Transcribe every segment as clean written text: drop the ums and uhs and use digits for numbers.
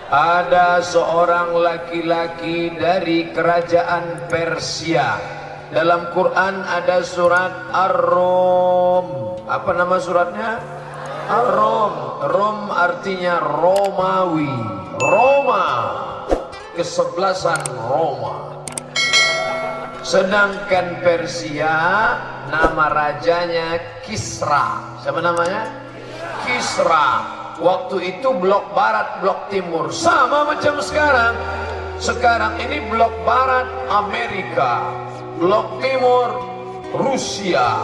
Ada seorang laki-laki dari kerajaan Persia. Dalam Quran ada surat Ar-Rum. Apa nama suratnya? Ar-Rum. Rum artinya Romawi. Roma, kesebelasan Roma. Sedangkan Persia, nama rajanya Kisra. Siapa namanya? Kisra. Waktu itu blok barat, blok timur, sama macam sekarang. Sekarang ini blok barat Amerika, blok timur Rusia.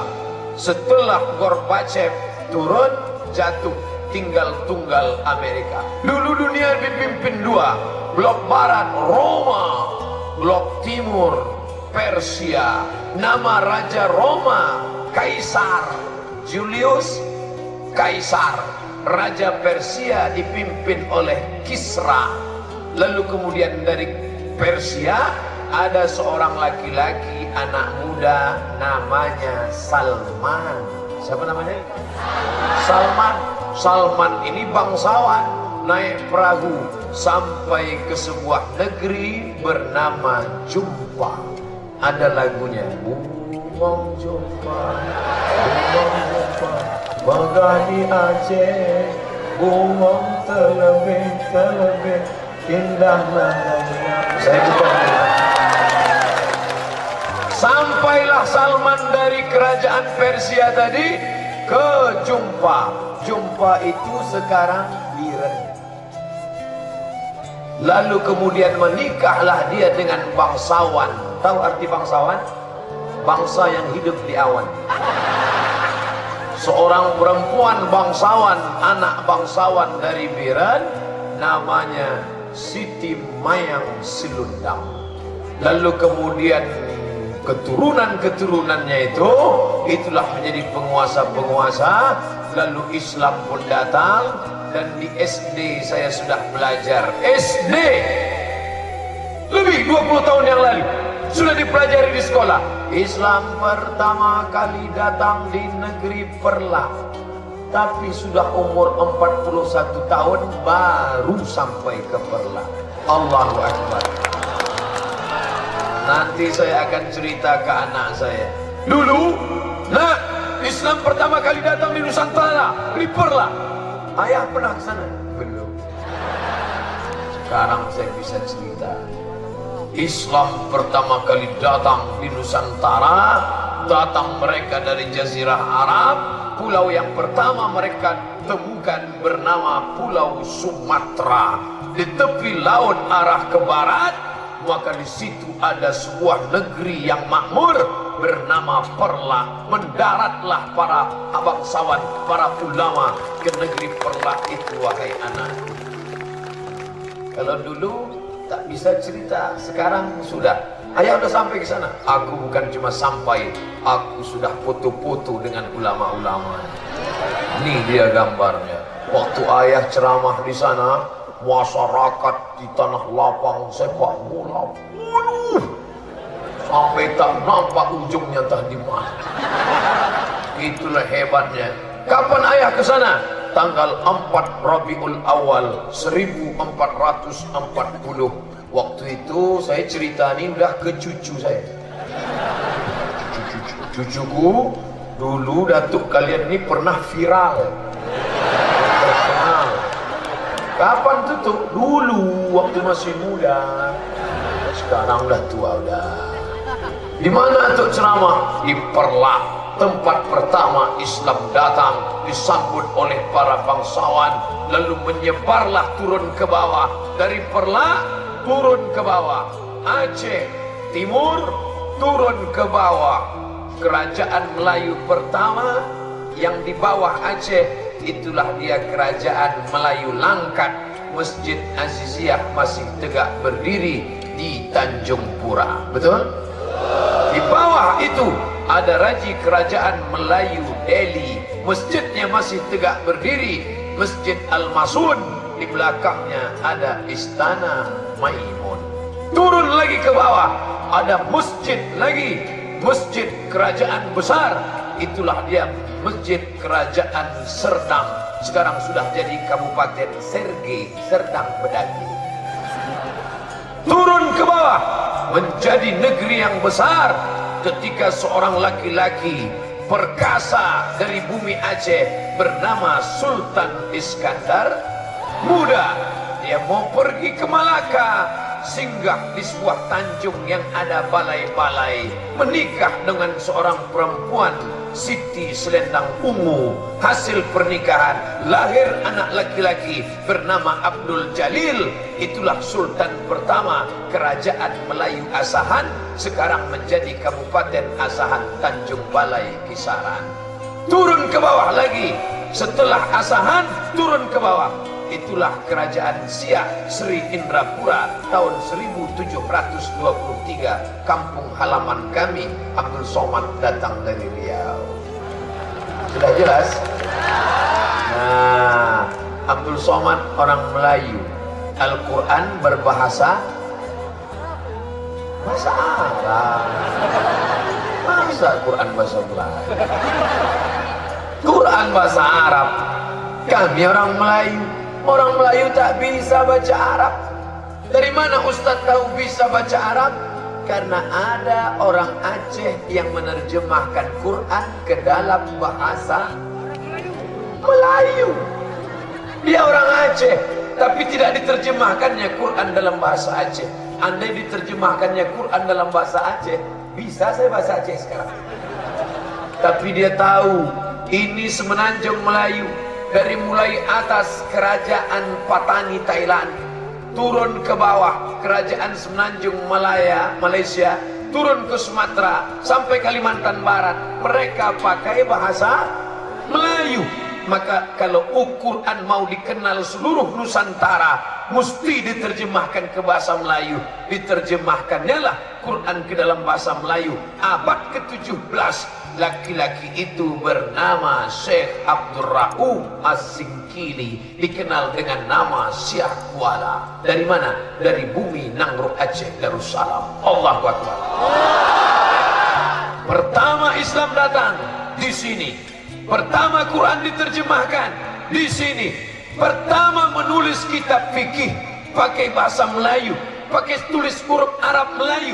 Setelah Gorbachev turun, jatuh, tinggal tunggal Amerika. Dulu dunia dipimpin dua, blok barat Roma, blok timur Persia. Nama raja Roma Kaisar Julius Kaisar. Raja Persia dipimpin oleh Kisra. Lalu kemudian dari Persia ada seorang laki-laki, anak muda, namanya Salman. Siapa namanya? Salman. Salman ini bangsawan, naik perahu sampai ke sebuah negeri bernama Jumpa. Ada lagunya, Bumong Jumpa, Bumong Jumpa, megah di Aceh, bumong terlebih indah namanya. Saya bukan. Sampailah Salman dari kerajaan Persia tadi ke Jumpa. Jumpa itu sekarang Biren. Lalu kemudian menikahlah dia dengan bangsawan. Tahu arti bangsawan? Bangsa yang hidup di awan. Seorang perempuan bangsawan, anak bangsawan dari Biren, namanya Siti Mayang Silundang. Lalu kemudian keturunan-keturunannya itulah menjadi penguasa-penguasa. Lalu Islam pun datang, dan di SD saya sudah belajar. SD lebih 20 tahun yang lalu sudah dipelajari di sekolah. Islam pertama kali datang di negeri Perla, tapi sudah umur 41 tahun baru sampai ke Perla. Allahu Akbar. Nanti saya akan cerita ke anak saya. Dulu, nak, Islam pertama kali datang di Nusantara, di Perla. Ayah pernah ke sana? Belum. Sekarang saya bisa cerita. Islam pertama kali datang di Nusantara, datang mereka dari Jazirah Arab. Pulau yang pertama mereka temukan bernama Pulau Sumatera. Di tepi laut arah ke barat, maka di situ ada sebuah negeri yang makmur bernama Perla. Mendaratlah para bangsawan, para ulama ke negeri Perla itu, wahai anakku. Kalau dulu tak bisa cerita, sekarang sudah. Ayah sudah sampai ke sana. Aku bukan cuma sampai, aku sudah foto-foto dengan ulama-ulama. Ini dia gambarnya. Waktu ayah ceramah di sana, masyarakat di tanah lapang sepak bola penuh sampai tak nampak ujungnya entah di mana. Itulah hebatnya. Kapan ayah ke sana? Tanggal 4 Rabiul Awal 1440. Waktu itu saya cerita ini udah ke cucu saya. Cucuku dulu, datuk kalian ini pernah viral, terkenal. Kapan tutup? Dulu waktu masih muda. Sekarang udah tua udah. Di mana tuh ceramah? Di Perla. Tempat pertama Islam datang, disambut oleh para bangsawan, lalu menyebarlah turun ke bawah. Dari Perla turun ke bawah, Aceh Timur turun ke bawah. Kerajaan Melayu pertama yang di bawah Aceh, itulah dia Kerajaan Melayu Langkat. Masjid Aziziyah masih tegak berdiri di Tanjung Pura. Betul? Di bawah itu ada Raji Kerajaan Melayu Delhi. Masjidnya masih tegak berdiri, Masjid Al-Masun. Di belakangnya ada Istana Maimun. Turun lagi ke bawah, ada masjid lagi, Masjid Kerajaan Besar. Itulah dia Masjid Kerajaan Serdang. sekarang sudah jadi Kabupaten Serdang Bedagai. Turun ke bawah menjadi negeri yang besar ketika seorang laki-laki perkasa dari bumi Aceh bernama Sultan Iskandar Muda. Dia mau pergi ke Malaka, singgah di sebuah tanjung yang ada balai-balai, menikah dengan seorang perempuan Siti Selendang Ungu. Hasil pernikahan lahir anak laki-laki bernama Abdul Jalil. Itulah sultan pertama kerajaan Melayu Asahan, sekarang menjadi Kabupaten Asahan Tanjung Balai Kisaran. Turun ke bawah lagi, setelah Asahan turun ke bawah, itulah kerajaan Siak Sri Indrapura tahun 1723, kampung halaman kami. Abdul Somad datang dari Riau. Sudah jelas? Nah, Abdul Somad orang Melayu, Al-Quran berbahasa Arab. Masa Quran bahasa Melayu? Quran bahasa Arab. Kami orang Melayu, orang Melayu tak bisa baca Arab. Dari mana Ustaz tahu bisa baca Arab? Karena ada orang Aceh yang menerjemahkan Quran ke dalam bahasa Melayu. Dia orang Aceh, tapi tidak diterjemahkannya Quran dalam bahasa Aceh. Andai diterjemahkannya Quran dalam bahasa Aceh, bisa saya bahasa Aceh sekarang. Tapi dia tahu ini semenanjung Melayu. Dari mulai atas kerajaan Patani Thailand, turun ke bawah kerajaan semenanjung Malaysia, turun ke Sumatera sampai Kalimantan Barat, mereka pakai bahasa Melayu. Maka kalau Quran mau dikenal seluruh Nusantara, mesti diterjemahkan ke bahasa Melayu. Diterjemahkannya lah Quran ke dalam bahasa Melayu. Abad ke-17, laki-laki itu bernama Syekh Abdul Rauf As-Singkili, dikenal dengan nama Syekh Kuala. Dari mana? Dari bumi Nangruk Aceh, Darussalam. Allahu Akbar. Pertama Islam datang di sini. Pertama Quran diterjemahkan di sini. Pertama menulis kitab fikih pakai bahasa Melayu, pakai tulis huruf Arab Melayu,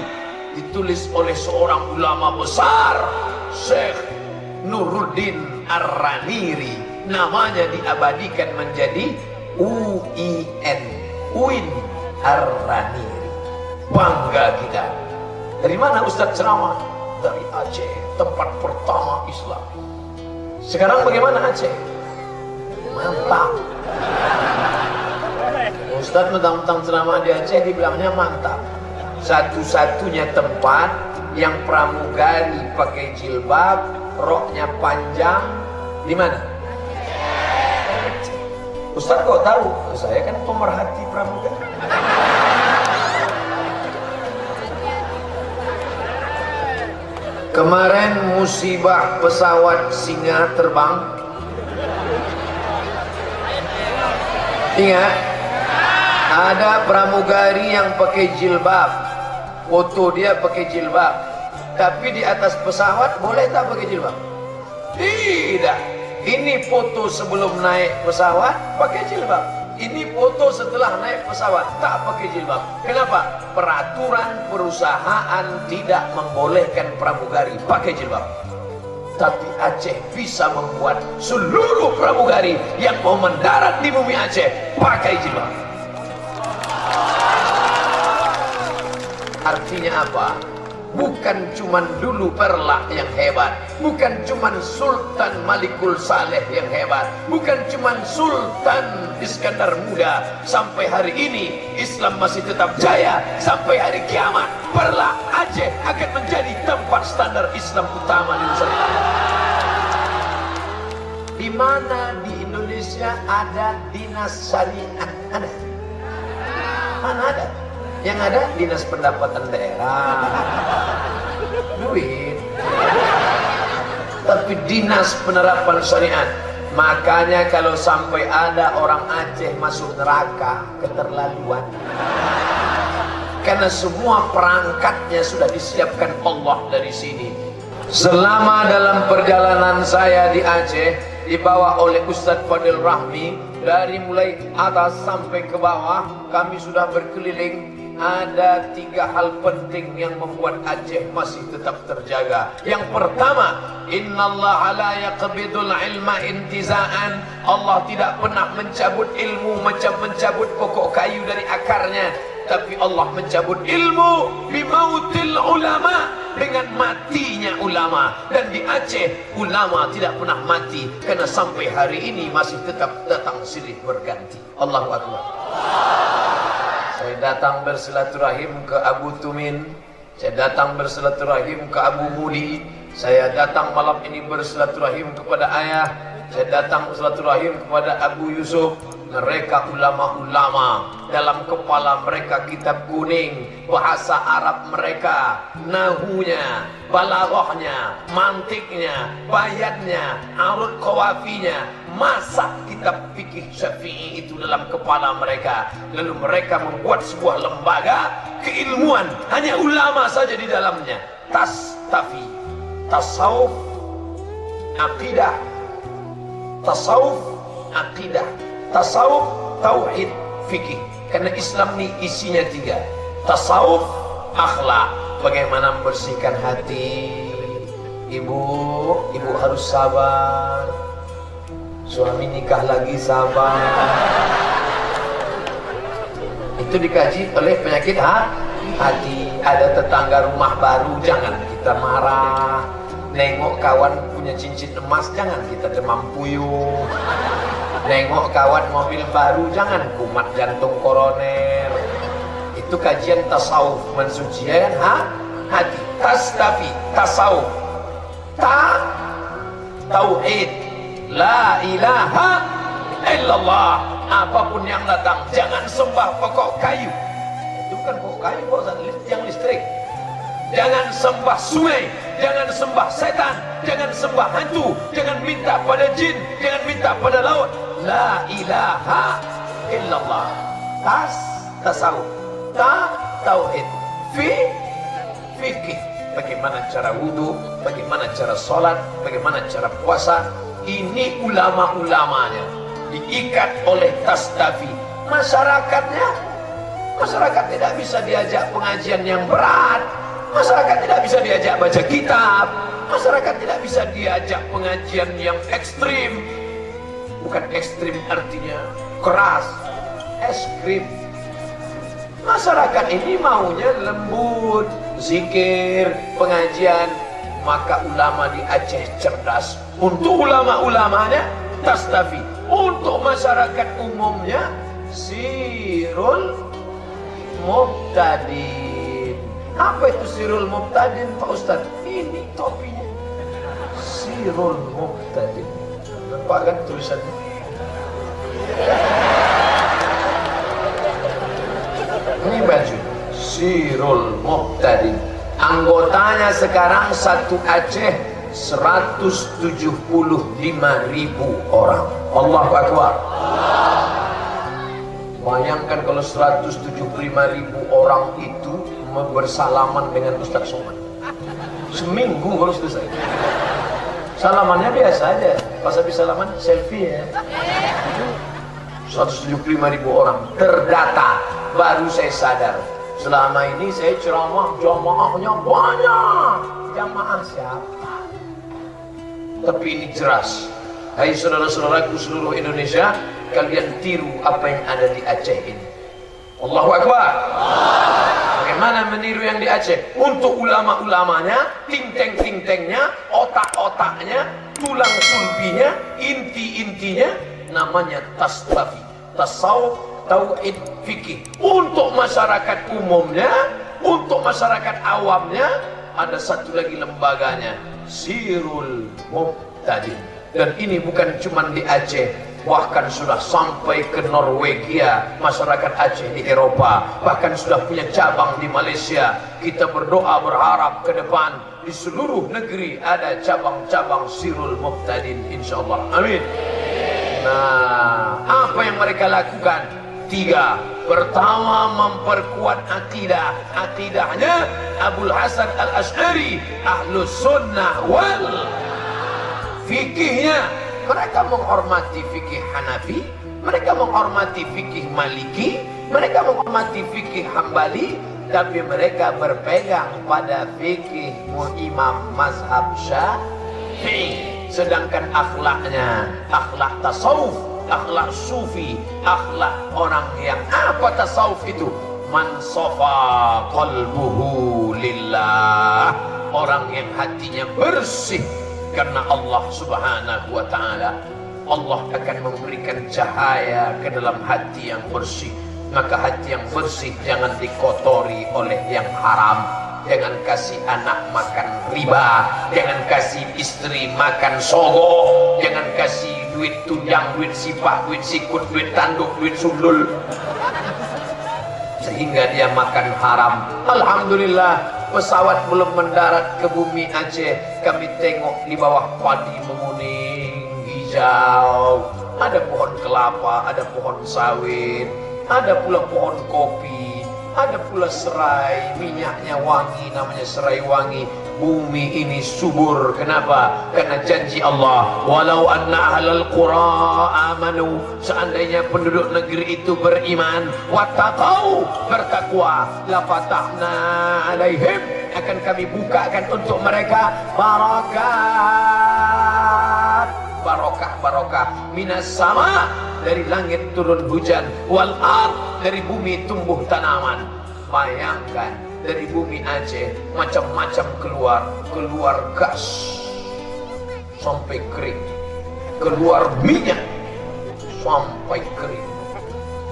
ditulis oleh seorang ulama besar, Syekh Nuruddin Ar-Raniri. Namanya diabadikan menjadi UIN Ar-Raniri. Bangga kita. Dari mana Ustaz ceramah? Dari Aceh, tempat pertama Islam. Sekarang bagaimana Aceh? Mantap. Ustaz mentang-mentang ceramah di Aceh dibilangnya mantap. Satu-satunya tempat yang pramugari pakai jilbab, roknya panjang, di mana? Ustaz kok tahu? Saya kan pemerhati pramugari. Kemarin musibah pesawat Singa terbang. Ingat, ada pramugari yang pakai jilbab. Foto dia pakai jilbab. Tapi di atas pesawat boleh tak pakai jilbab? Tidak. Ini foto sebelum naik pesawat pakai jilbab. Ini foto setelah naik pesawat tak pakai jilbab. Kenapa? Peraturan perusahaan tidak membolehkan pramugari pakai jilbab. Tapi Aceh bisa membuat seluruh pramugari yang mau mendarat di bumi Aceh pakai jilbab. Artinya apa? Bukan cuman dulu Perlak yang hebat, bukan cuman Sultan Malikul Saleh yang hebat, bukan cuman Sultan Iskandar Muda. Sampai hari ini Islam masih tetap jaya. Sampai hari kiamat Perlak Aceh akan menjadi tempat standar Islam utama di Nusantara. Di mana di Indonesia ada dinas syariat? Ada? Mana ada? Yang ada dinas pendapatan daerah, duit. Tapi dinas penerapan syariat. Makanya kalau sampai ada orang Aceh masuk neraka, keterlaluan. Karena semua perangkatnya sudah disiapkan Allah dari sini. Selama dalam perjalanan saya di Aceh, dibawa oleh Ustadz Fadil Rahmi. Dari mulai atas sampai ke bawah kami sudah berkeliling. Ada 3 hal penting yang membuat Aceh masih tetap terjaga. Yang pertama, innallaha la yaqbidul ilma intiza'an. Allah tidak pernah mencabut ilmu macam mencabut pokok kayu dari akarnya, tapi Allah mencabut ilmu bimautil ulama, dengan matinya ulama. Dan di Aceh ulama tidak pernah mati, karena sampai hari ini masih tetap datang silih berganti. Allahu Akbar. Saya datang bersilaturahim ke Abu Tumin, saya datang bersilaturahim ke Abu Mudi, saya datang malam ini bersilaturahim kepada ayah, saya datang bersilaturahim kepada Abu Yusuf. Mereka ulama-ulama, dalam kepala mereka kitab kuning, bahasa Arab mereka, nahunya, balaghahnya, mantiknya, bayatnya, arud qawafinya, masak kitab fikih Syafi'i itu dalam kepala mereka. Lalu mereka membuat sebuah lembaga keilmuan, hanya ulama saja di dalamnya. Tastafi, tasawuf, aqidah, tasawuf, aqidah, tasawuf, tauhid, fikih. Karena Islam ini isinya 3. Tasawuf, akhlak, bagaimana membersihkan hati. Ibu harus sabar. Suami nikah lagi, sabar. Itu dikaji oleh penyakit hati. Ada tetangga rumah baru, jangan kita marah. Nengok kawan punya cincin emas, jangan kita demam puyuh. Nengok kawan mobil baru, jangan kumat jantung koroner. Itu kajian tasawuf, mensucikan hati. Tastafi, tasawuf. Tauhid, la ilaha illallah. Apapun yang datang, jangan sembah pokok kayu. Itu bukan pokok kayu, yang listrik. Jangan sembah sungai, jangan sembah setan, jangan sembah hantu, jangan minta pada jin, jangan minta pada laut. La ilaha illallah. Tasawuf, tauhid, fikih. Bagaimana cara wudu, bagaimana cara sholat, bagaimana cara puasa. Ini ulama-ulamanya diikat oleh tastafi. Masyarakat tidak bisa diajak pengajian yang berat. Masyarakat tidak bisa diajak baca kitab. Masyarakat tidak bisa diajak pengajian yang ekstrim. Bukan ekstrim artinya keras, es krim. Masyarakat ini maunya lembut, zikir, pengajian. Maka ulama di Aceh cerdas. Untuk ulama-ulamanya tastafi. Untuk masyarakat umumnya sirul muqtadin. Apa itu sirul muqtadin, Pak Ustadz? Ini topinya. Sirul muqtadin. Nampak kan tulisannya? Ini baju sirul muqtadin. Anggotanya sekarang satu Aceh 175.000 orang. Allahu Akbar. Bayangkan kalau 175.000 orang itu bersalaman dengan Ustaz Somad. Seminggu baru selesai. Salamannya biasa aja. Pas habis salaman selfie ya. 175.000 orang terdata. Baru saya sadar. Selama ini saya ceramah, jamaahnya banyak. Jamaah siapa? Tapi ini jelas. Hai saudara-saudaraku seluruh Indonesia, kalian tiru apa yang ada di Aceh ini. Allahu Akbar. Bagaimana meniru yang di Aceh? Untuk ulama-ulamanya, ting-teng-ting-tengnya, otak-otaknya, tulang sulbinya, inti-intinya, namanya tastafi, tasawuf, tauhid, fikih. Untuk masyarakat umumnya, untuk masyarakat awamnya, ada satu lagi lembaganya, Sirul Muqtadin. Dan ini bukan cuma di Aceh, bahkan sudah sampai ke Norwegia, masyarakat Aceh di Eropa, bahkan sudah punya cabang di Malaysia. Kita berdoa berharap ke depan di seluruh negeri ada cabang-cabang Sirul Muqtadin, insyaallah. Amin. Nah, apa yang mereka lakukan? 3. Pertama, memperkuat akidah. Akidahnya Abul Hasan Al-Asy'ari, Ahlus Sunnah wal. Fikihnya mereka menghormati fikih Hanafi, mereka menghormati fikih Maliki, mereka menghormati fikih Hambali, tapi mereka berpegang pada fikih imam mazhab Syafi'i. Sedangkan akhlaknya akhlak tasawuf, akhlak sufi, akhlak orang yang apa tasawuf itu? Man safa qalbuhu lillah, orang yang hatinya bersih karena Allah Subhanahu wa taala. Allah akan memberikan cahaya ke dalam hati yang bersih. Maka hati yang bersih jangan dikotori oleh yang haram. Jangan kasih anak makan riba, jangan kasih istri makan sogo, jangan kasih duit tunjang, duit sipak, duit sikut, duit tanduk, duit sulul, sehingga dia makan haram. Alhamdulillah, pesawat belum mendarat ke bumi Aceh, kami tengok di bawah padi menguning, hijau, ada pohon kelapa, ada pohon sawit, ada pula pohon kopi, ada pula serai, minyaknya wangi, namanya serai wangi. Bumi ini subur. Kenapa? Karena janji Allah, walau anna ahlal qura amanu, seandainya penduduk negeri itu beriman, wattaqau, bertakwa, la fatahna alaihim, akan kami bukakan untuk mereka barakat, barokah minas sama, dari langit turun hujan, wal ard, dari bumi tumbuh tanaman. Bayangkan, dari bumi Aceh macam-macam keluar gas sampai kering, keluar minyak sampai kering,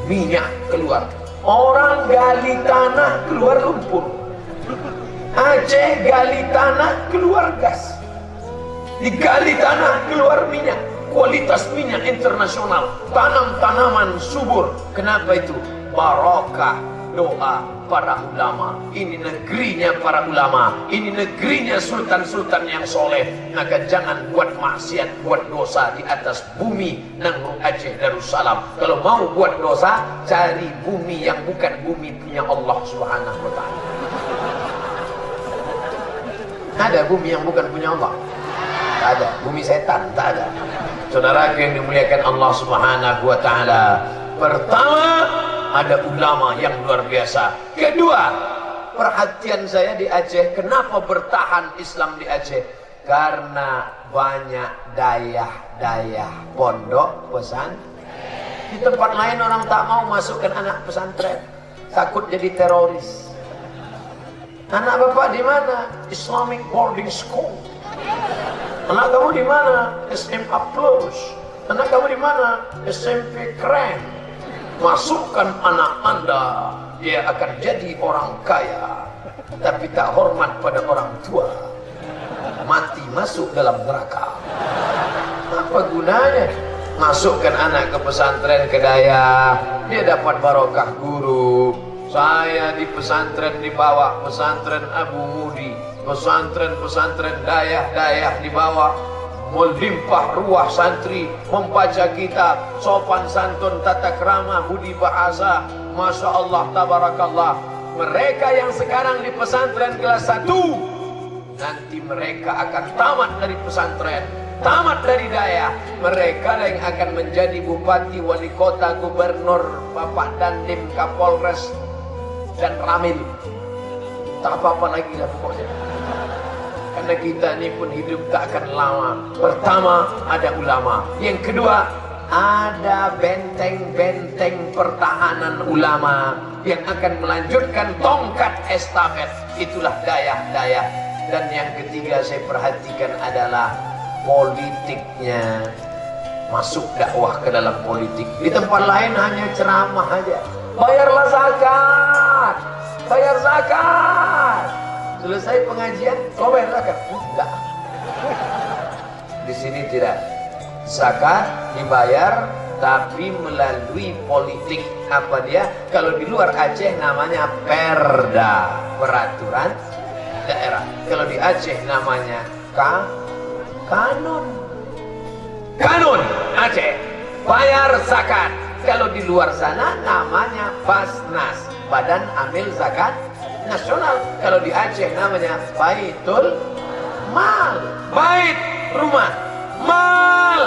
minyak keluar. Orang gali tanah keluar lumpur, Aceh gali tanah keluar gas, digali tanah keluar minyak, kualitas minyak internasional, tanam tanaman subur. Kenapa itu? Barokah doa para ulama. Ini negerinya para ulama, ini negerinya sultan-sultan yang soleh. Maka jangan buat maksiat, buat dosa di atas bumi Nanggung Aceh Darussalam. Kalau mau buat dosa, cari bumi yang bukan bumi punya Allah Subhanahu wa ta'ala. Ada bumi yang bukan punya Allah? Tak ada. Bumi setan? Tak ada. Saudara yang dimuliakan Allah Subhanahu wa ta'ala, pertama, ada ulama yang luar biasa. Kedua, perhatian saya di Aceh, kenapa bertahan Islam di Aceh? Karena banyak dayah-dayah pondok pesantren. Di tempat lain orang tak mau masukkan anak pesantren, takut jadi teroris. Anak bapak di mana? Islamic boarding school. Anak kamu di mana? SMA Plus. Anak kamu di mana? SMP Keren. Masukkan anak anda, dia akan jadi orang kaya, tapi tak hormat pada orang tua, mati masuk dalam neraka. Apa gunanya? Masukkan anak ke pesantren ke daya, dia dapat barokah guru. Saya di pesantren dibawa, pesantren Abu Mudi, pesantren dayah di bawah, melimpah ruah santri, membaca kitab, sopan santun, tata krama, budi bahasa. Masya Allah, tabarakallah. Mereka yang sekarang di pesantren kelas 1, nanti mereka akan tamat dari pesantren, tamat dari daya. Mereka yang akan menjadi bupati, wali kota, gubernur, bapak dandim, kapolres, dan ramil. Tak apa-apa lagi lah pokoknya. Karena kita ini pun hidup tak akan lama. Pertama, ada ulama. Yang kedua, ada benteng-benteng pertahanan ulama yang akan melanjutkan tongkat estafet. Itulah dayah-dayah. Dan yang ketiga saya perhatikan adalah politiknya. Masuk dakwah ke dalam politik. Di tempat lain hanya ceramah aja. Bayarlah zakat, bayar zakat. Selesai pengajian, kau bayar zakat? Enggak. Di sini tidak. Zakat dibayar, tapi melalui politik. Apa dia? Kalau di luar Aceh namanya perda, peraturan daerah. Kalau di Aceh namanya kanon. Kanon Aceh, bayar zakat. Kalau di luar sana namanya Basnas, Badan Amil Zakat Nasional. Kalau di Aceh namanya Baitul Mal. Bait, rumah, mal,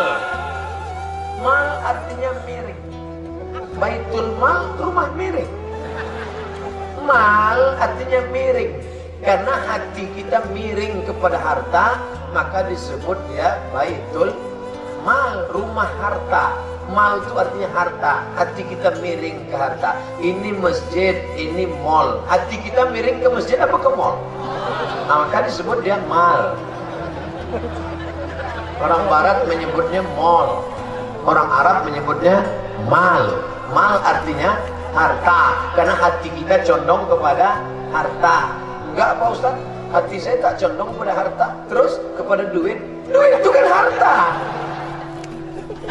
Mal artinya miring. Baitul mal, rumah miring. Mal artinya miring. Karena hati kita miring kepada harta, maka disebut ya baitul mal, rumah harta. Mal itu artinya harta. Hati kita miring ke harta. Ini masjid, ini mall. Hati kita miring ke masjid apa ke mall? Nah, maka disebut dia mal. Orang barat menyebutnya mall. Orang Arab menyebutnya mal. Mal artinya harta. Karena hati kita condong kepada harta. Enggak Pak Ustaz, hati saya tak condong kepada harta. Terus kepada duit. Duit itu kan harta.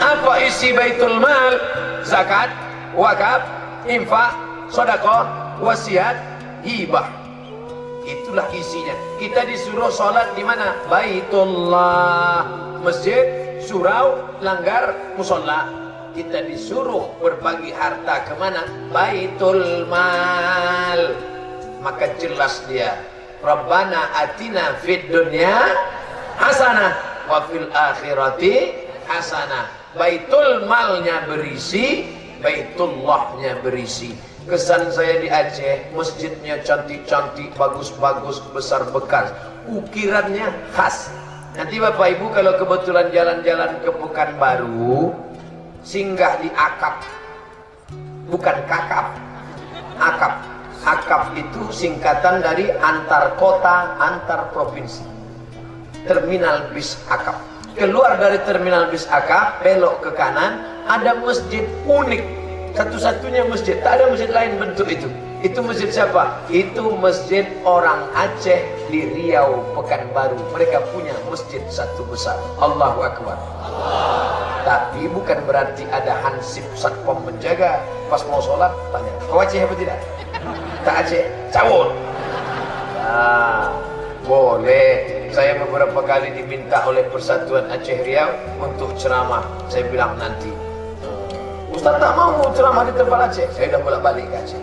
Apa isi baitul mal? Zakat, wakaf, infak, sedekah, wasiat, hibah. Itulah isinya. Kita disuruh sholat di mana? Baitullah, masjid, surau, langgar, musola. Kita disuruh berbagi harta kemana? Baitul mal. Maka jelas dia, Rabbana atina fid dunya hasanah wa fil akhirati hasanah. Baitul malnya berisi, baitullahnya berisi. Kesan saya di Aceh, masjidnya cantik-cantik, bagus-bagus, besar bekas, ukirannya khas. Nanti Bapak Ibu kalau kebetulan jalan-jalan ke Pekanbaru, singgah di Akap, bukan Kakap, Akap. Akap itu singkatan dari antar kota, antar provinsi. Terminal bis Akap. Keluar dari terminal bis Akap, belok ke kanan, ada masjid unik. Satu-satunya masjid, tak ada masjid lain bentuk itu. Itu masjid siapa? Itu masjid orang Aceh di Riau, Pekanbaru. Mereka punya masjid satu besar. Allahu Akbar. Tapi bukan berarti ada hansip satpam menjaga. Pas mau sholat, tanya, kau Aceh apa tidak? Tak Aceh, cabut. Nah, boleh. Saya beberapa kali diminta oleh Persatuan Aceh Riau untuk ceramah. Saya bilang nanti. Ustaz tak mau ceramah di tempat Aceh. Saya dah bolak-balik ke Aceh.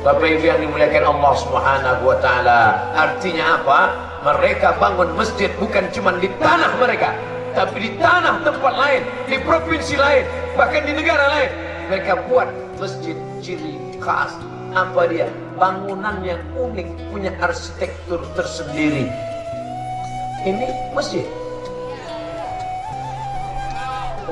Bapak Ibu yang dimuliakan Allah Subhanahu wa taala. Artinya apa? Mereka bangun masjid bukan cuma di tanah mereka, tapi di tanah tempat lain, di provinsi lain, bahkan di negara lain. Mereka buat masjid ciri khas. Apa dia? Bangunan yang unik, punya arsitektur tersendiri. Ini masjid.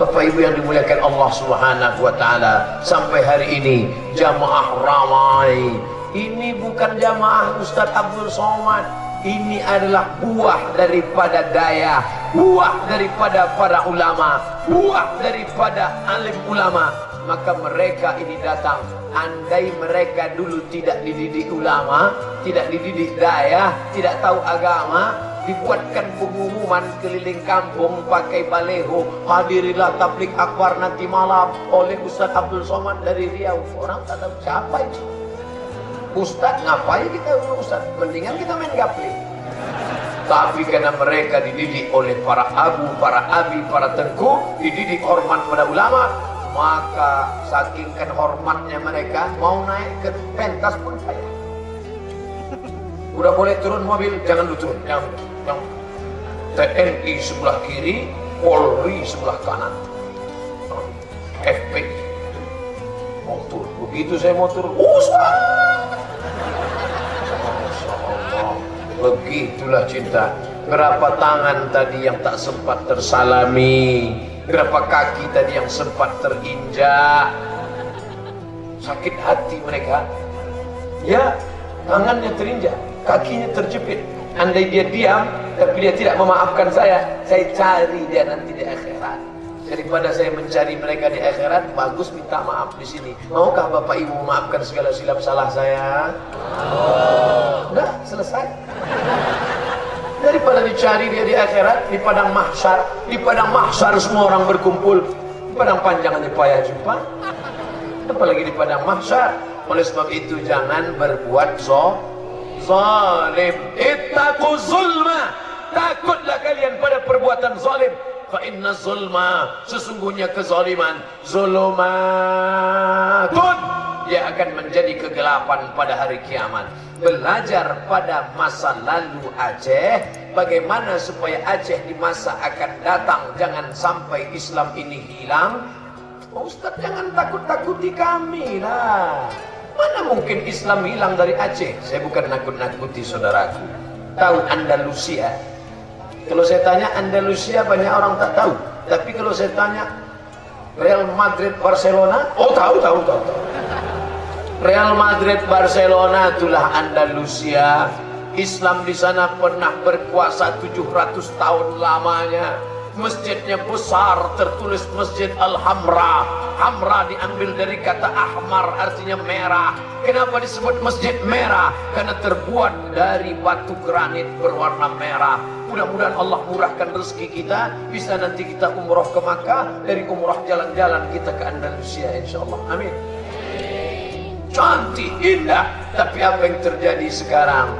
Bapak Ibu yang dimuliakan Allah Subhanahu wa taala, sampai hari ini jamaah ramai. Ini bukan jamaah Ustaz Abdul Somad. Ini adalah buah daripada daya, buah daripada para ulama, buah daripada alim ulama. Maka mereka ini datang. Andai mereka dulu tidak dididik ulama, tidak dididik daya, tidak tahu agama, dibuatkan pengumuman keliling kampung pakai baleho, hadirilah tablik akbar nanti malam oleh Ustaz Abdul Somad dari Riau. Orang tak tahu siapa itu Ustaz. Ngapain kita Ustaz? Mendingan kita main gapling. Tapi karena mereka dididik oleh para abu, para abi, para tengku, dididik hormat pada ulama, maka sakingkan hormatnya mereka, mau naik ke pentas pun payah. Udah boleh turun mobil, jangan turun, jangan. TNI sebelah kiri, Polri sebelah kanan, FPI motor. Begitu saya motor, Ustaz. Masya Allah, begitulah cinta. Berapa tangan tadi yang tak sempat tersalami, berapa kaki tadi yang sempat terinjak. Sakit hati mereka. Ya, tangannya terinjak, kakinya terjepit. Andai dia diam, tapi dia tidak memaafkan saya cari dia nanti di akhirat. Daripada saya mencari mereka di akhirat, bagus minta maaf di sini. Maukah Bapak Ibu memaafkan segala silap salah saya? Udah, selesai. Daripada dicari dia di akhirat, di padang mahsyar. Di padang mahsyar semua orang berkumpul. Di padang panjang hanya payah jumpa. Apalagi di padang mahsyar. Oleh sebab itu jangan berbuat zalim. Ittaqu zulma. Takutlah kalian pada perbuatan zalim. Fa inna zulma, sesungguhnya kezaliman, zulumatun, dia akan menjadi kegelapan pada hari kiamat. Belajar pada masa lalu Aceh, bagaimana supaya Aceh di masa akan datang jangan sampai Islam ini hilang. Ustaz, jangan takut-takuti kami lah. Mana mungkin Islam hilang dari Aceh? Saya bukan nakut-nakuti saudaraku. Tahu Andalusia? Kalau saya tanya Andalusia, banyak orang tak tahu. Tapi kalau saya tanya Real Madrid Barcelona, oh tahu. Real Madrid Barcelona itulah Andalusia. Islam di sana pernah berkuasa 700 tahun lamanya. Masjidnya besar, tertulis Masjid Al-Hamra. Hamra diambil dari kata ahmar, artinya merah. Kenapa disebut masjid merah? Karena terbuat dari batu granit berwarna merah. Mudah-mudahan Allah murahkan rezeki kita, bisa nanti kita umroh ke Makkah, dari umroh jalan-jalan kita ke Andalusia insyaallah. Amin. Cantik, indah. Tapi apa yang terjadi sekarang?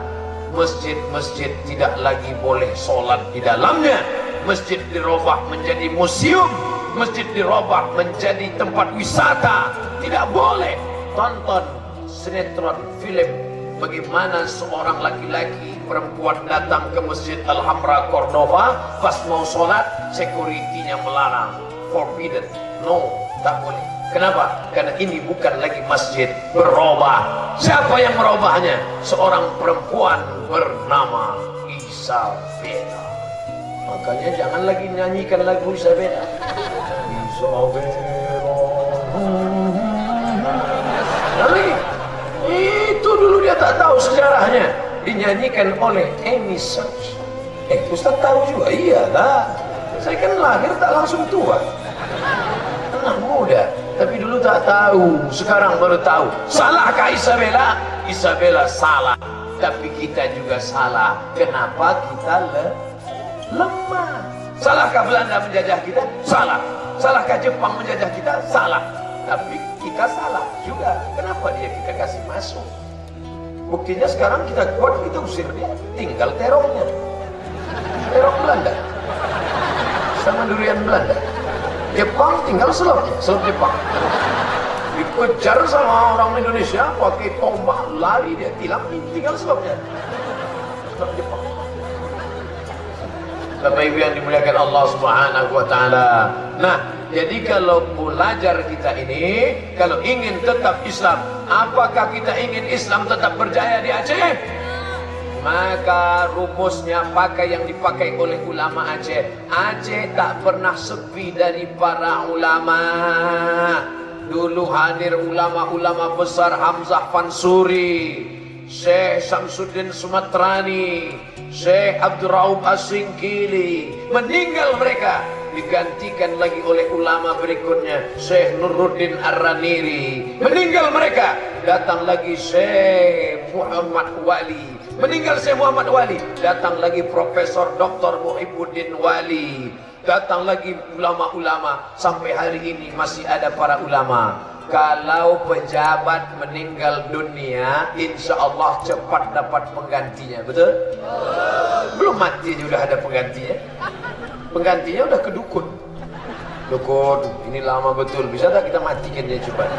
Masjid-masjid tidak lagi boleh sholat di dalamnya. Masjid dirubah menjadi museum. Masjid dirubah menjadi tempat wisata. Tidak boleh tonton sinetron, film. Bagaimana seorang laki-laki perempuan datang ke Masjid Al-Hamra Cordova, pas mau sholat, security-nya melarang. Forbidden. No, tak boleh. Kenapa? Karena ini bukan lagi masjid, berubah. Siapa yang merubahnya? Seorang perempuan bernama Isabella. Makanya jangan lagi nyanyikan lagu Isabella. Isabella. Itu dulu dia tak tahu sejarahnya. Dinyanyikan oleh Amy Search. Ustaz tahu juga? Iya lah. Saya kan lahir tak langsung tua. Anak muda. Tapi dulu tak tahu, sekarang baru tahu. Salahkah Isabella? Isabella salah. Tapi kita juga salah. Kenapa kita lemah? Salahkah Belanda menjajah kita? Salah. Salahkah Jepang menjajah kita? Salah. Tapi kita salah juga. Kenapa dia kita kasih masuk? Buktinya sekarang kita kuat, kita usir dia. Tinggal terornya. Teror Belanda. Sama durian Belanda. Jepang tinggal selopnya, selop Jepang. Dikejar sama orang Indonesia pakai tombak, lari dia, tilam, tinggal selopnya. Selop Jepang. Bapak Ibu yang dimuliakan Allah Subhanahu wa taala. Nah, jadi kalau belajar kita ini, kalau ingin tetap Islam, apakah kita ingin Islam tetap berjaya di Aceh? Maka rumusnya pakai yang dipakai oleh ulama Aceh. Aceh tak pernah sepi dari para ulama. Dulu hadir ulama-ulama besar, Hamzah Fansuri, Syekh Samsuddin Sumatrani, Syekh Abdul Raub As-Singkili. Meninggal mereka, digantikan lagi oleh ulama berikutnya, Syekh Nuruddin Ar-Raniri. Meninggal mereka, datang lagi Syekh Muhammad Wali. Meninggal Syekh Muhammad Wali, datang lagi Profesor Dr. Muhibbuddin Wali. Datang lagi ulama-ulama, sampai hari ini masih ada para ulama. Kalau pejabat meninggal dunia, insya Allah cepat dapat penggantinya, betul? Belum mati sudah ada penggantinya. Penggantinya udah ke dukun. Dukun, ini lama betul, bisa tak kita matikan dia cepat?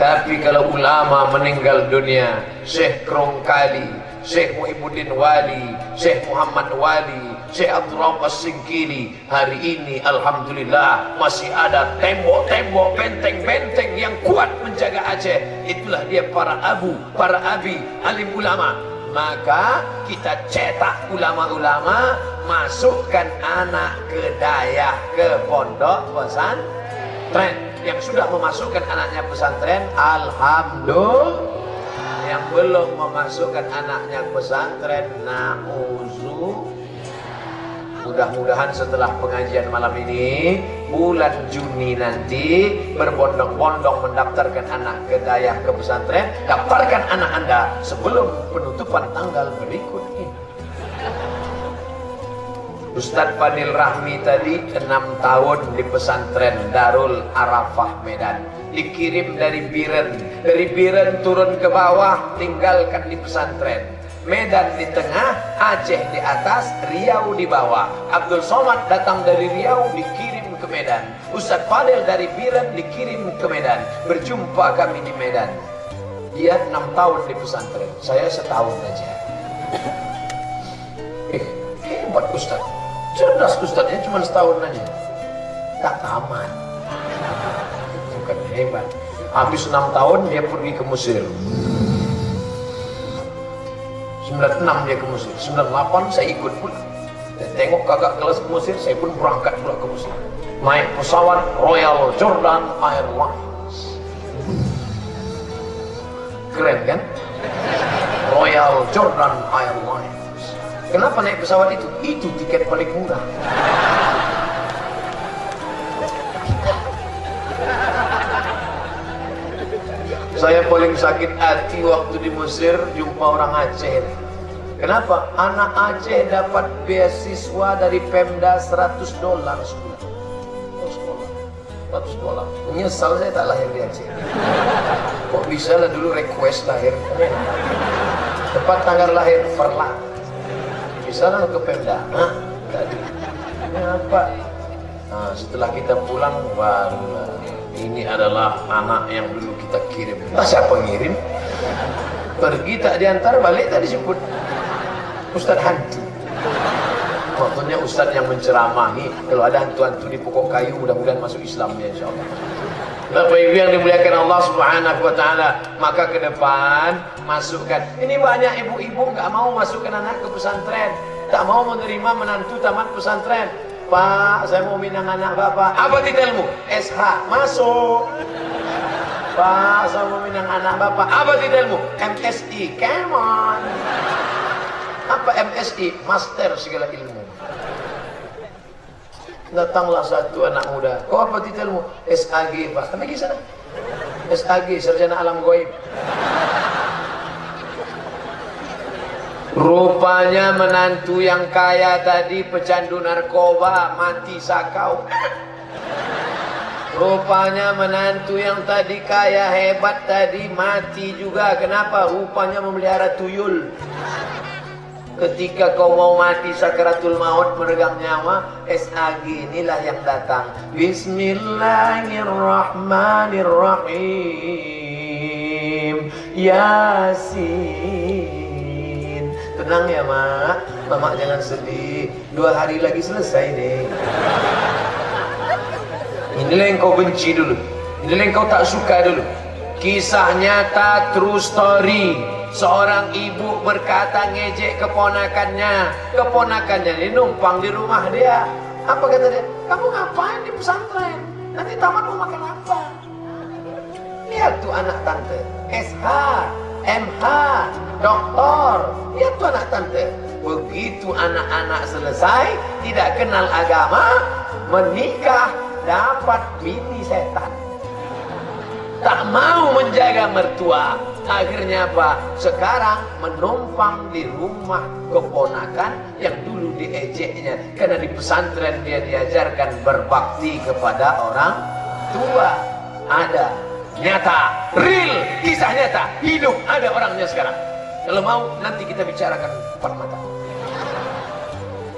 Tapi kalau ulama meninggal dunia, Syekh Krongkali, Syekh Muhibbuddin Wali, Syekh Muhammad Wali, Syekh Abdul Raub As-Singkili, hari ini alhamdulillah masih ada tembok-tembok, benteng-benteng yang kuat menjaga Aceh. Itulah dia para abu, para abi, alim ulama. Maka kita cetak ulama-ulama, masukkan anak ke dayah, ke pondok pesantren. Yang sudah memasukkan anaknya pesantren, alhamdulillah. Yang belum memasukkan anaknya pesantren, na'udzu. Mudah-mudahan setelah pengajian malam ini, bulan Juni nanti berbondong-bondong mendaftarkan anak ke dayah, ke pesantren. Daftarkan anak Anda sebelum penutupan tanggal berikut ini. Ustadz Fadil Rahmi tadi 6 tahun di pesantren Darul Arafah Medan. Dikirim dari Biren. Dari Biren turun ke bawah, tinggalkan di pesantren. Medan di tengah, Aceh di atas, Riau di bawah. Abdul Somad datang dari Riau, dikirim ke Medan. Ustadz Fadel dari Biren dikirim ke Medan. Berjumpa kami di Medan. Dia 6 tahun di pesantren, saya setahun aja. Hebat Ustadz, cerdas Ustadznya cuma setahun aja. Tak tamat. Bukan hebat. Habis 6 tahun dia pergi ke Mesir. 96 dia ke Mesir, 98 saya ikut pula. Dan tengok kakak kelas ke Mesir, saya pun berangkat pula ke Mesir. Naik pesawat Royal Jordan Airlines. Keren kan? Royal Jordan Airlines. Kenapa naik pesawat itu? Itu tiket paling murah. Saya paling sakit hati waktu di Mesir jumpa orang Aceh. Kenapa? Anak Aceh dapat beasiswa dari Pemda $100 sebulan. $100. Menyesal saya tak lahir di Aceh. Kok bisa lah dulu request lahir. Tepat tanggal lahir Verla. Bisa lah ke Pemda. Hah? Tadi. Kenapa? Nah, setelah kita pulang barulah. Ini adalah anak yang dulu kita kirim. Nah, siapa ngirim? Pergi tak diantar, balik tak disebut. Ustadz hantu. Maksudnya Ustadz yang menceramahi. Kalau ada hantu-hantu di pokok kayu, mudah-mudahan masuk Islamnya insya Allah. Bapak Ibu yang dimuliakan Allah Subhanahu wa Ta'ala, maka ke depan masukkan. Ini banyak ibu-ibu nggak mau masukkan anak ke pesantren, tak mau menerima menantu tamat pesantren. Pak, saya mau minang anak bapak. Apa titelmu? SH. Masuk. Pak, saya mau minang anak bapak. Apa titelmu? MSI. Come on. Apa MSI? Master segala ilmu. Datanglah satu anak muda. Kau apa titelmu? SAG, Pak. Kami ke sana. SAG, Sarjana Alam Gaib. Rupanya menantu yang kaya tadi pecandu narkoba, mati sakau. Rupanya menantu yang tadi kaya hebat tadi mati juga. Kenapa? Rupanya memelihara tuyul. Ketika kau mau mati sakaratul maut meregang nyawa, SAG inilah yang datang. Bismillahirrahmanirrahim. Yasin. Tenang ya mak, mama jangan sedih. 2 hari lagi selesai deh. Inilah yang kau benci dulu. Inilah yang kau tak suka dulu. Kisah nyata, true story. Seorang ibu berkata ngejek keponakannya. Keponakannya ini numpang di rumah dia. Apa kata dia? Kamu ngapain di pesantren? Nanti tamat mau makan apa? Lihat tuh anak tante, SH, MH, doktor. Lihat tuh anak tante. Begitu anak-anak selesai, tidak kenal agama, menikah, dapat bini setan. Tak mau menjaga mertua. Akhirnya apa? Sekarang menumpang di rumah keponakan yang dulu diejeknya. Karena di pesantren dia diajarkan berbakti kepada orang tua. Ada. Nyata, real, kisah nyata, hidup, ada orangnya sekarang. Kalau mau nanti kita bicarakan 4 mata.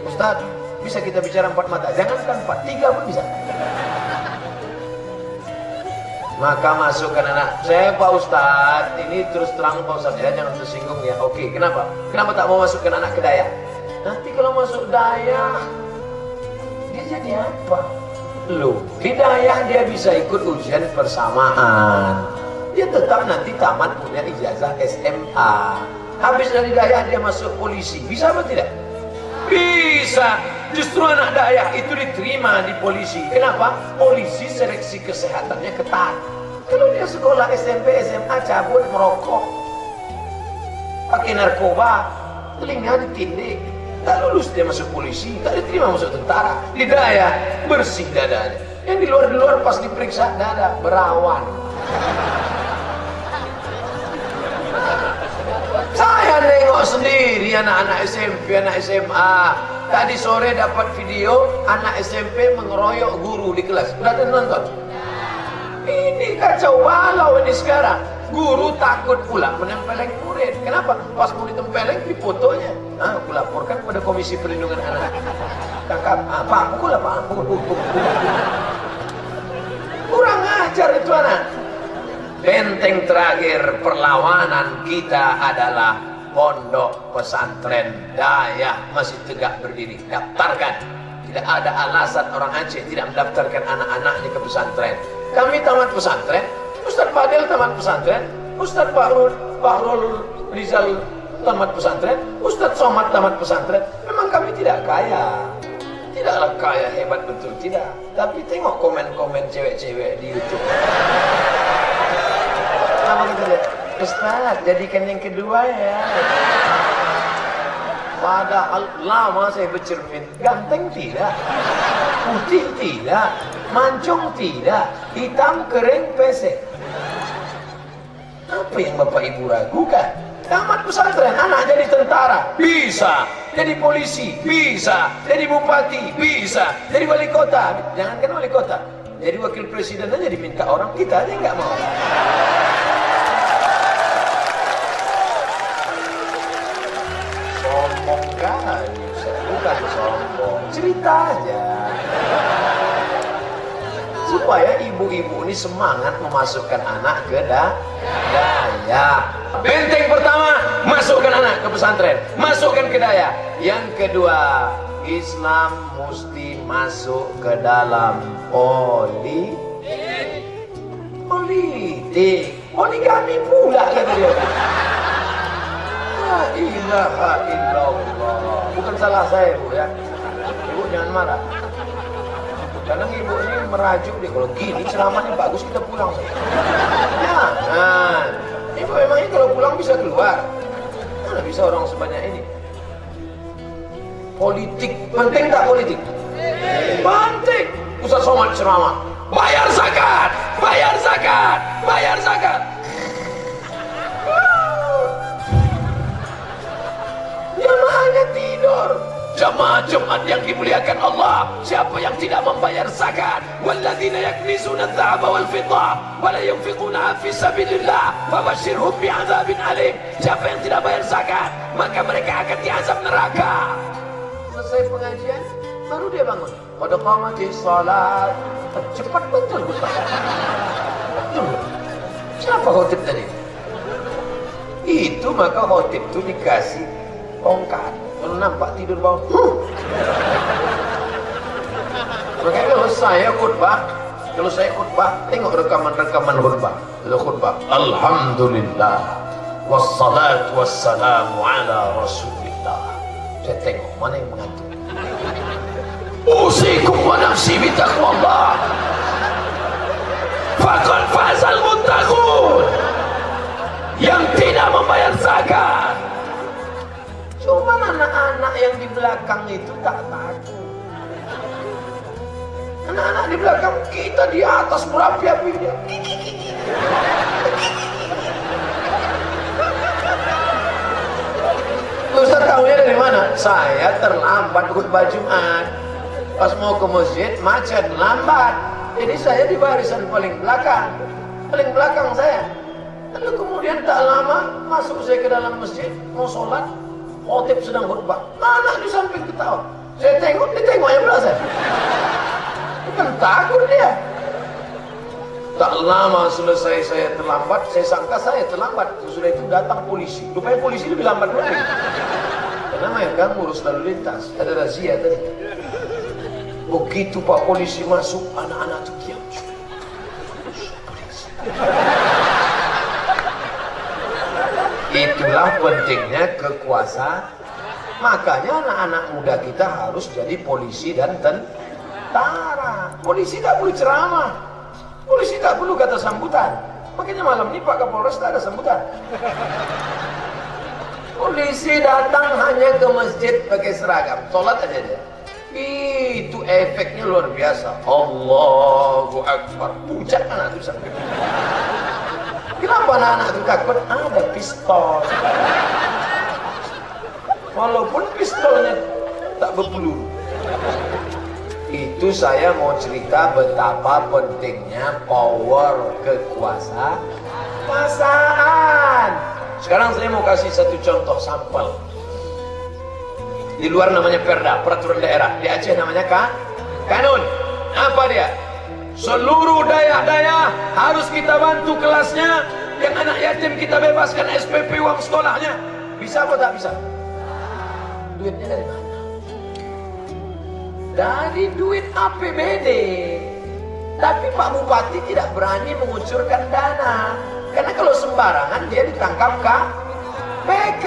Ustaz, bisa kita bicara 4 mata? Jangankan 4, 3 pun bisa. Maka masukkan anak. Saya Pak Ustaz, ini terus terang Pak Ustaz ya, jangan tersinggung ya. Oke, kenapa? Kenapa tak mau masukkan anak ke daya? Nanti kalau masuk daya, dia jadi apa? Loh, hidayah dia bisa ikut ujian persamaan. Dia tetap nanti tamat punya ijazah SMA. Habis dari daya dia masuk polisi. Bisa atau tidak? Bisa. Justru anak daya itu diterima di polisi. Kenapa? Polisi seleksi kesehatannya ketat. Kalau dia sekolah SMP, SMA cabut merokok, pakai narkoba, telinga ditindik, tak lulus dia masuk polisi, tak diterima masuk tentara. Di daya bersih dadanya. Yang di luar pas diperiksa dada berawan. Saya nengok sendiri anak-anak SMP, anak SMA. Tadi sore dapat video anak SMP mengeroyok guru di kelas. Udah nonton? Ini kacau balau ini sekarang. Guru takut pula menempeleng murid. Kenapa? Pas mau ditempeleng di fotonya. Aku laporkan kepada Komisi Perlindungan Anak. tangkap, Pak, pukul lah Pak, pukul. Kurang ajar itu anak. Benteng terakhir perlawanan kita adalah pondok pesantren Daya masih tegak berdiri. Daftarkan. Tidak ada alasan orang Aceh tidak mendaftarkan anak-anaknya ke pesantren. Kami tamat pesantren, Ustaz Fadil tamat pesantren, Ustaz Bahrul Rizal tamat pesantren, Ustaz Somad tamat pesantren. Memang kami tidak kaya, tidaklah kaya hebat betul, tidak. Tapi tengok komen-komen cewek-cewek di YouTube. Apa kita lihat? Ustaz, jadikan yang kedua ya. Padahal lama saya bercermin, ganteng tidak, putih tidak, mancung tidak, hitam kering pesek. Apa yang Bapak Ibu ragukan? Tamat pesantren, anak jadi tentara, bisa. Jadi polisi, bisa. Jadi bupati, bisa. Jadi wali kota, jangankan wali kota. Jadi wakil presiden aja diminta orang, kita aja nggak mau. Sombong kan, bukan sombong, cerita aja. Supaya ibu-ibu ini semangat memasukkan anak ke Daya. Benteng pertama, masukkan anak ke pesantren, masukkan ke Daya. Yang kedua, Islam mesti masuk ke dalam politik. Poligami pula kata dia. La ilaha illallah. Bukan salah saya Bu ya. Ibu jangan marah. Kadang ibu ini merajuk dia, kalau gini ceramahnya bagus kita pulang. Jangan. Ibu memangnya kalau pulang bisa keluar. Mana bisa orang sebanyak ini. Politik, penting tak politik? Penting. Ustaz Somad ceramah, bayar zakat, bayar zakat, bayar zakat. Jamaahnya tidur. Jamaah Jumat yang dimuliakan Allah, siapa yang tidak membayar zakat, walladzina yaknizuna adh-dhahaba wal fiddah wa la yunfiqunaha fi sabilillah fabashshirhum bi'adzabin alim. Siapa yang tidak bayar zakat, maka mereka akan diazab neraka. Selesai pengajian, baru dia bangun. Qad qamatis shalat. Cepat betul Ustaz. Betul. Siapa khotib tadi? Itu maka khotib itu dikasih tongkat. Kalau nampak tidur bangun, makanya kalau saya khutbah, tengok rekaman khutbah. Kalau khutbah, alhamdulillah, wassalatu wassalamu ala rasulillah. Saya tengok mana yang mengantuk. Usikum wa nafsi bitaqwallah. Faqad fazal muttaqun. Yang tidak membayar zakat. Cuma anak-anak yang di belakang itu tak takut. Anak-anak di belakang kita di atas berapi-api dia. Ustaz tahunya dari mana? Saya terlambat khutbah Jumat. Pas mau ke masjid macet, lambat. Jadi saya di barisan paling belakang saya. Lalu kemudian tak lama masuk saya ke dalam masjid mau sholat. Khotib sedang khutbah, anak di samping ketawa. Saya tengok, dia tengok yang belah saya. Bukan takut dia. Tak lama selesai saya terlambat, saya sangka saya terlambat. Sesudah itu datang polisi. Rupanya polisi lebih lambat lagi. Karena mereka ngurus lalu lintas. Ada razia tadi. Begitu Pak polisi masuk, anak-anak itu diam. Itulah pentingnya kekuasaan. Makanya anak-anak muda kita harus jadi polisi dan tentara. Polisi tak perlu ceramah, polisi tak perlu kata sambutan. Makanya malam ini Pak Kapolres tak ada sambutan. Polisi datang hanya ke masjid pakai seragam, sholat aja dia. Itu efeknya luar biasa. Allahu Akbar. Puncak anak itu sampai. Kenapa anak-anak itu takut? Ada pistol. Walaupun pistolnya tak berpeluru. Itu saya mau cerita betapa pentingnya power kekuasaan. Sekarang saya mau kasih satu contoh sampel. Di luar namanya perda, peraturan daerah. Di Aceh namanya kanun. Apa dia? Seluruh daerah-daerah harus kita bantu kelasnya. Yang anak yatim kita bebaskan SPP uang sekolahnya. Bisa apa tak bisa? Duitnya dari mana? Dari duit APBD. Tapi Pak Bupati tidak berani mengucurkan dana. Karena kalau sembarangan dia ditangkap KPK.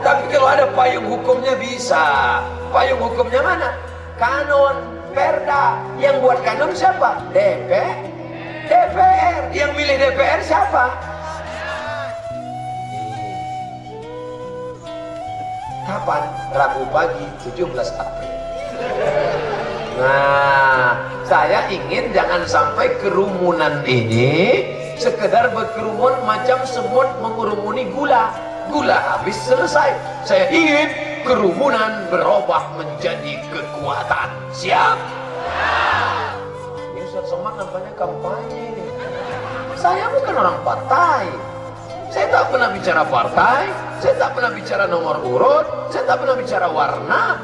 Tapi kalau ada payung hukumnya bisa. Payung hukumnya mana? Kanun, perda. Yang buat kanun siapa? DPR. Yang milih DPR siapa? Kapan? Rabu pagi 17 April. Nah, saya ingin jangan sampai kerumunan ini sekedar berkerumun macam semut mengurumuni gula. Gula habis selesai. Saya ingin kerumunan berubah menjadi kekuatan. Siap? Ini Ustaz Somad nampaknya kampanye ini. Saya bukan orang partai. Saya tak pernah bicara partai. Saya tak pernah bicara nomor urut. Saya tak pernah bicara warna.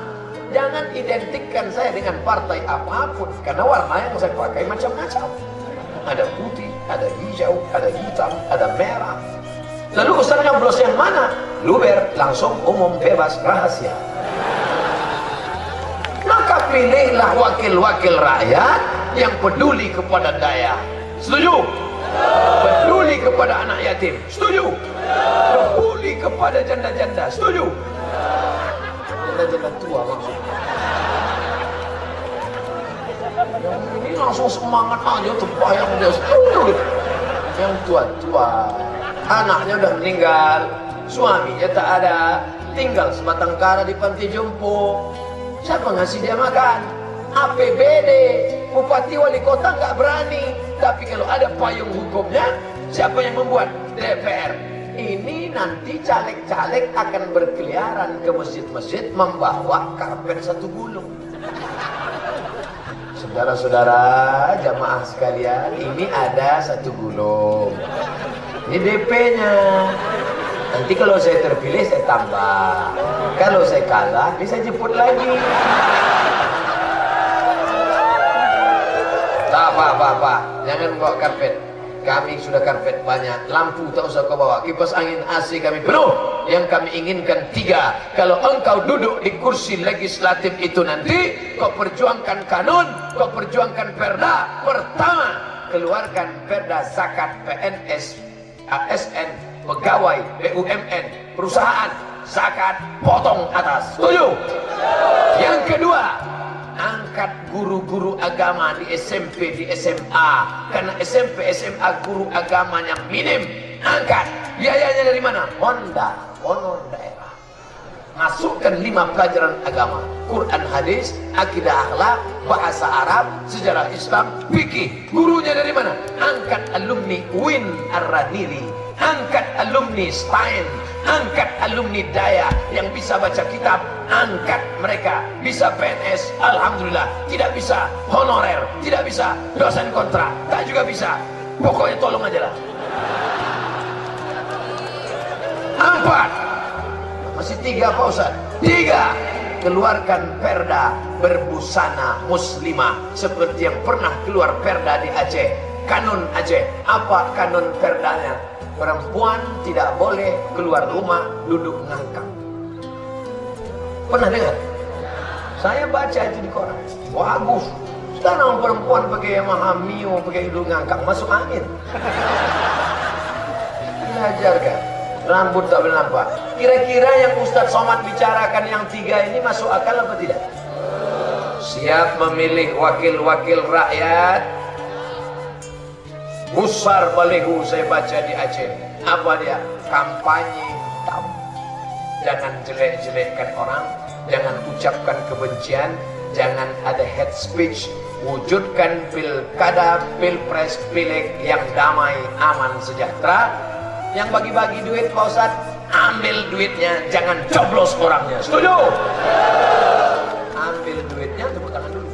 Jangan identikkan saya dengan partai apapun, karena warna yang saya pakai macam-macam. Ada putih, ada hijau, ada hitam, ada merah. Lalu Ustaz nyoblos yang mana? Luber, langsung, umum, bebas, rahasia. Maka pilihlah wakil-wakil rakyat yang peduli kepada daya. Setuju? Peduli kepada anak yatim. Setuju? Peduli kepada janda-janda. Setuju? Janda-janda tua maksudnya. Yang ini langsung semangat aja, terbayang dia setuju. Yang tua-tua, anaknya udah meninggal, suaminya tak ada, tinggal sebatang kara di panti jompo. Siapa ngasih dia makan? APBD. Bupati wali kota nggak berani. Tapi kalau ada payung hukumnya, siapa yang membuat? DPR. Ini nanti caleg-caleg akan berkeliaran ke masjid-masjid membawa karpet satu gulung. Saudara-saudara jamaah sekalian, ini ada satu gulung. Ini DP-nya. Nanti kalau saya terpilih saya tambah. Kalau saya kalah bisa jemput lagi. Pak, jangan bawa karpet. Kami sudah karpet banyak, lampu tak usah kau bawa, kipas angin AC kami penuh. Yang kami inginkan 3. Kalau engkau duduk di kursi legislatif itu nanti, kau perjuangkan kanun, kau perjuangkan perda. Pertama, keluarkan perda zakat PNS, ASN, pegawai, BUMN, perusahaan, zakat potong atas. Setuju? Yang kedua, angkat guru-guru agama di SMP, di SMA. Karena SMP, SMA guru agamanya minim. Angkat. Biayanya dari mana? Honor daerah. Masukkan 5 pelajaran agama. Quran, hadis, akidah akhlak, bahasa Arab, sejarah Islam, fikih. Gurunya dari mana? Angkat alumni UIN Ar-Radili. Angkat alumni STAIN. Angkat alumni daya yang bisa baca kitab. Angkat mereka. Bisa PNS, alhamdulillah. Tidak bisa honorer, tidak bisa dosen kontrak, tak juga bisa. Pokoknya tolong aja lah. 4. Masih 3 Pak Ustaz. 3. Keluarkan perda berbusana muslimah seperti yang pernah keluar perda di Aceh. Kanun Aceh. Apa kanun perdanya? Perempuan tidak boleh keluar rumah duduk ngangkang. Pernah dengar? Saya baca itu di koran. Bagus. Sekarang perempuan pakai Yamaha Mio, pakai duduk ngangkang, masuk angin. Diajarkan. Rambut tak boleh nampak. Kira-kira yang Ustadz Somad bicarakan yang 3 ini masuk akal apa tidak? Siap memilih wakil-wakil rakyat. Besar balihu saya baca di Aceh. Apa dia? Kampanye hitam. Jangan jelek-jelekkan orang, jangan ucapkan kebencian, jangan ada hate speech. Wujudkan pilkada, pilpres, pileg yang damai, aman, sejahtera. Yang bagi-bagi duit Pak Ustadz, ambil duitnya, jangan coblos orangnya. Setuju? Ambil duitnya, tepuk tangan dulu.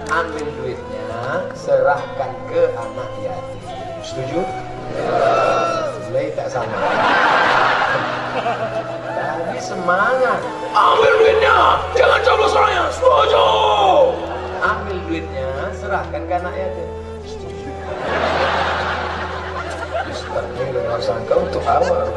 Ambil duitnya, serahkan ke anak yatim. Setuju? Mulai tak sama. Tadi semangat. Ambil duitnya, jangan coblos orangnya. Setuju. Ambil duitnya, serahkan ke anak yatim. Setuju. Ustaznya gak sangka untuk apa?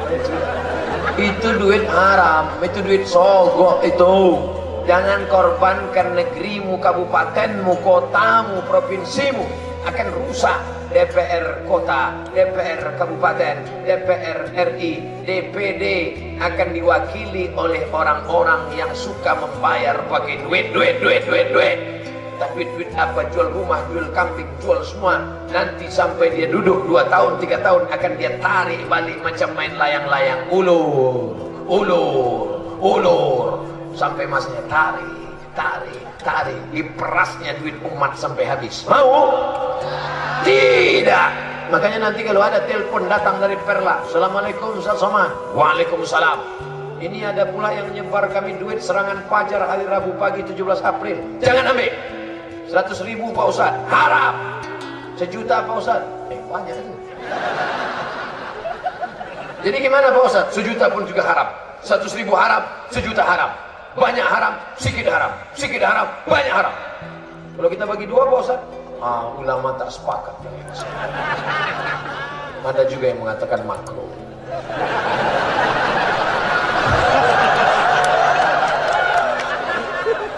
Itu duit haram, itu duit sogok itu. Jangan korbankan negerimu, kabupatenmu, kotamu, provinsimu akan rusak. DPR kota, DPR kabupaten, DPR RI, DPD akan diwakili oleh orang-orang yang suka membayar pakai duit. Tapi duit apa? Jual rumah, jual kambing, jual semua. Nanti sampai dia duduk 2 tahun, 3 tahun akan dia tarik balik macam main layang-layang. Ulur. Sampai masnya tarik. Diperasnya duit umat sampai habis. Mau? Tidak. Makanya nanti kalau ada telepon datang dari Perla, Assalamualaikum Ustaz Somad. Waalaikumsalam. Ini ada pula yang menyebar kami duit serangan fajar hari Rabu pagi 17 April. Jangan ambil. 100.000 Pak Ustaz. Haram. 1 juta Pak Ustaz. Banyak itu. Jadi gimana Pak Ustaz? 1 juta pun juga haram. 100.000 haram, 1 juta haram. Banyak haram, sedikit haram. Sedikit haram, banyak haram. Kalau kita bagi 2 Pak Ustaz, ulama tak sepakat. Ada juga yang mengatakan makruh.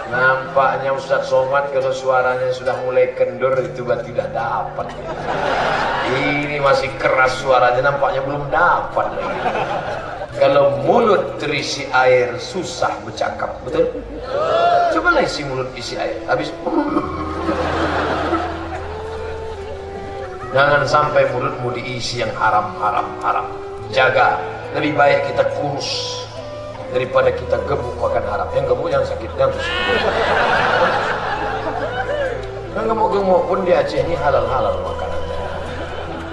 Nampaknya Ustaz Somad kalau suaranya sudah mulai kendur itu berarti tidak dapat. Ini masih keras suaranya, nampaknya belum dapat lagi. Kalau mulut terisi air susah bercakap, betul? Coba isi mulut isi air, habis. Jangan sampai mulutmu diisi yang haram. Jaga. Lebih baik kita kurus daripada kita gemuk akan haram. Yang gemuk yang sakit, yang susah. Yang gemuk pun di Aceh ini halal makanan.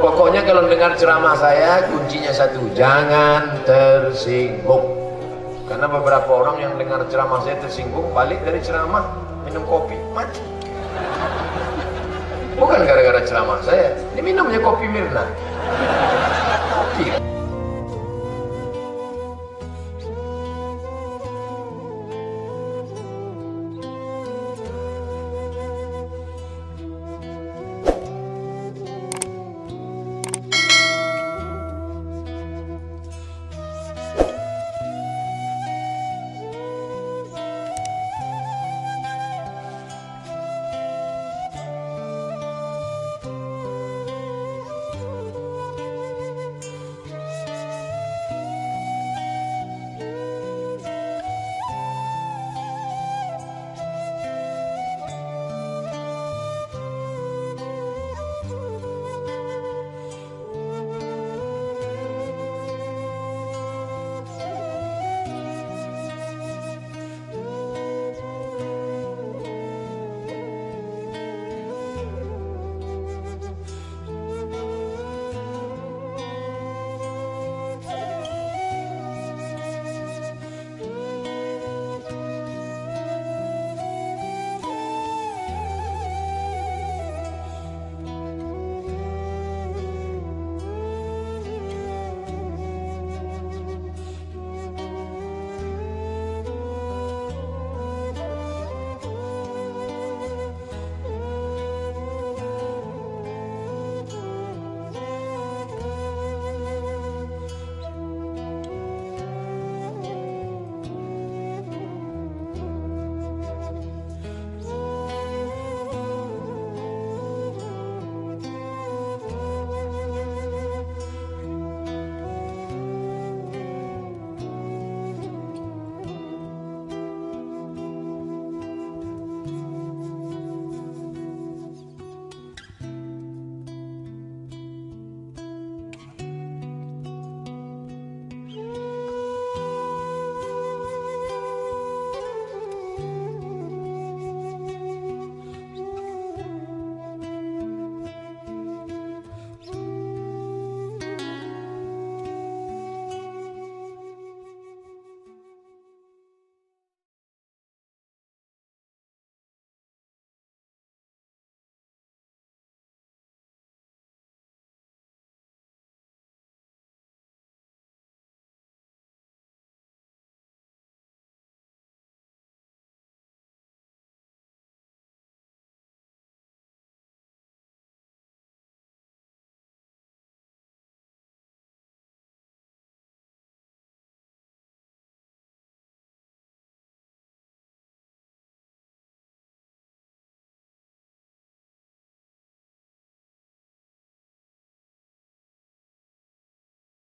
Pokoknya kalau dengar ceramah saya, kuncinya satu, jangan tersinggung. Karena beberapa orang yang dengar ceramah saya tersinggung, balik dari ceramah minum kopi, mati. Bukan gara-gara ceramah saya, ini minumnya kopi Mirna.